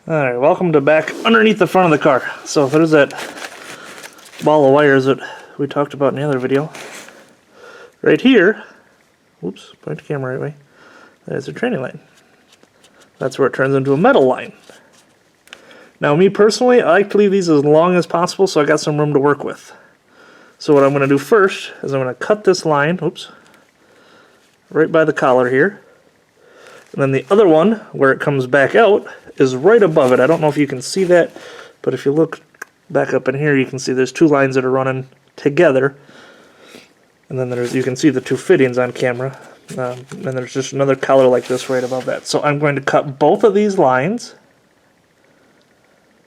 Alright, welcome to back underneath the front of the car. So there's that ball of wires that we talked about in the other video. Right here, whoops, point the camera right way, there's a tranny line. That's where it turns into a metal line. Now me personally, I like to leave these as long as possible so I got some room to work with. So what I'm going to do first is I'm going to cut this line, oops, right by the collar here. And then the other one, where it comes back out, is right above it. I don't know if you can see that, but if you look back up in here, you can see there's two lines that are running together. And then you can see the two fittings on camera. And there's just another collar like this right above that. So I'm going to cut both of these lines,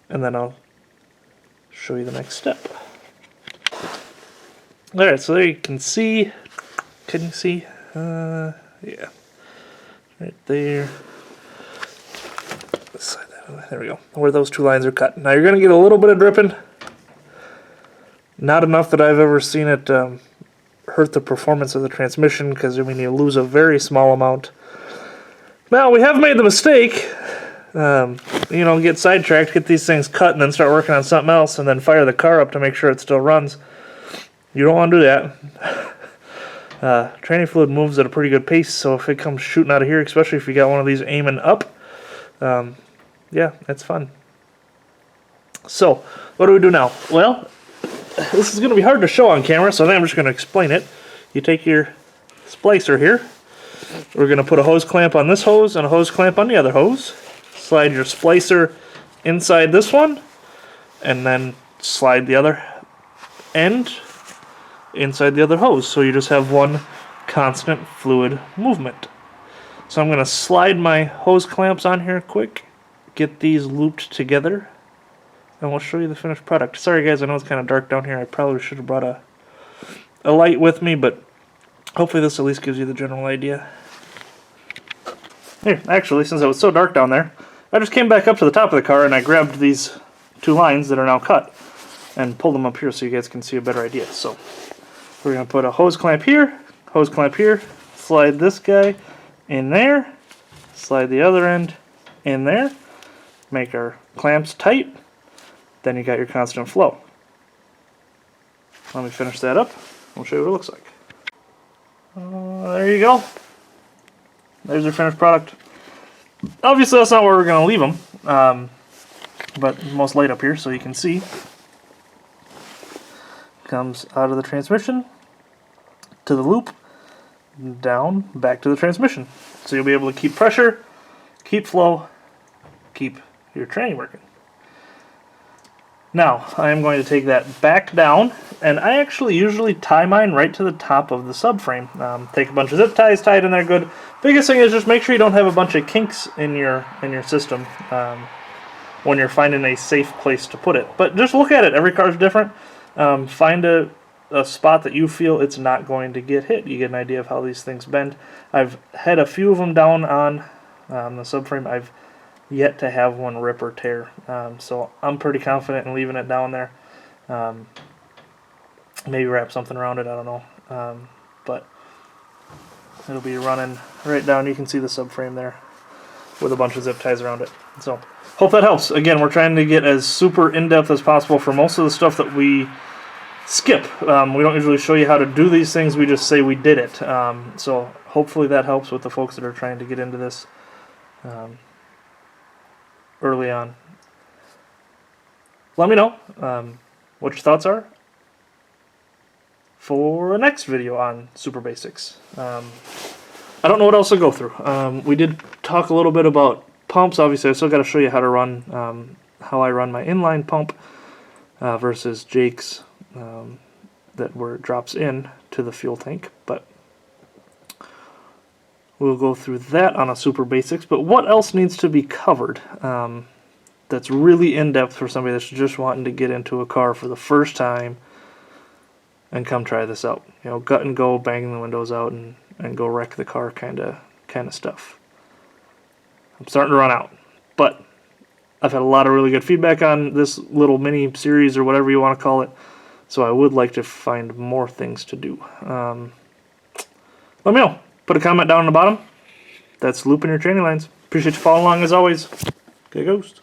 and then I'll show you the next step. Alright, so there you can see. Can you see? Yeah. Right there. There we go. Where those two lines are cut. Now you're going to get a little bit of dripping. Not enough that I've ever seen it hurt the performance of the transmission, because I mean you lose a very small amount. Now we have made the mistake, get sidetracked, get these things cut, and then start working on something else, and then fire the car up to make sure it still runs. You don't want to do that. Tranny fluid moves at a pretty good pace, so if it comes shooting out of here, especially if you got one of these aiming up, yeah, it's fun. So, what do we do now? Well, this is going to be hard to show on camera, so then I'm just going to explain it. You take your splicer here. We're going to put a hose clamp on this hose and a hose clamp on the other hose. Slide your splicer inside this one, and then slide the other end inside the other hose, so you just have one constant fluid movement. So I'm going to slide my hose clamps on here quick, get these looped together, and we'll show you the finished product. Sorry guys, I know it's kind of dark down here. I probably should have brought a light with me, but hopefully this at least gives you the general idea. Here, actually, since it was so dark down there, I just came back up to the top of the car and I grabbed these two lines that are now cut and pulled them up here so you guys can see a better idea. So we're going to put a hose clamp here, slide this guy in there, slide the other end in there, make our clamps tight, then you got your constant flow. Let me finish that up, we'll show you what it looks like. There you go. There's your finished product. Obviously that's not where we're going to leave them, but most light up here so you can see. Comes out of the transmission to the loop, down, back to the transmission. So you'll be able to keep pressure, keep flow, keep your tranny working. Now, I am going to take that back down, and I actually usually tie mine right to the top of the subframe. Take a bunch of zip ties, tie it in there good. Biggest thing is just make sure you don't have a bunch of kinks in your system when you're finding a safe place to put it. But just look at it. Every car's different. Find a spot that you feel it's not going to get hit. You get an idea of how these things bend. I've had a few of them down on the subframe. I've yet to have one rip or tear. So I'm pretty confident in leaving it down there. Maybe wrap something around it, I don't know. But it'll be running right down. You can see the subframe there with a bunch of zip ties around it. So hope that helps. Again, we're trying to get as super in-depth as possible for most of the stuff that we skip. We don't usually show you how to do these things, we just say we did it. So hopefully that helps with the folks that are trying to get into this early on. Let me know what your thoughts are for the next video on Super Basics. I don't know what else to go through. We did talk a little bit about pumps. Obviously I still got to show you how to run how I run my inline pump versus Jake's where it drops in to the fuel tank, but we'll go through that on a Super Basics. But what else needs to be covered that's really in-depth for somebody that's just wanting to get into a car for the first time and come try this out? You know, gut and go, banging the windows out and go wreck the car kind of stuff. I'm starting to run out, but I've had a lot of really good feedback on this little mini series or whatever you want to call it, so I would like to find more things to do. Let me know. Put a comment down on the bottom. That's looping your tranny lines. Appreciate you following along as always. Get Ghost.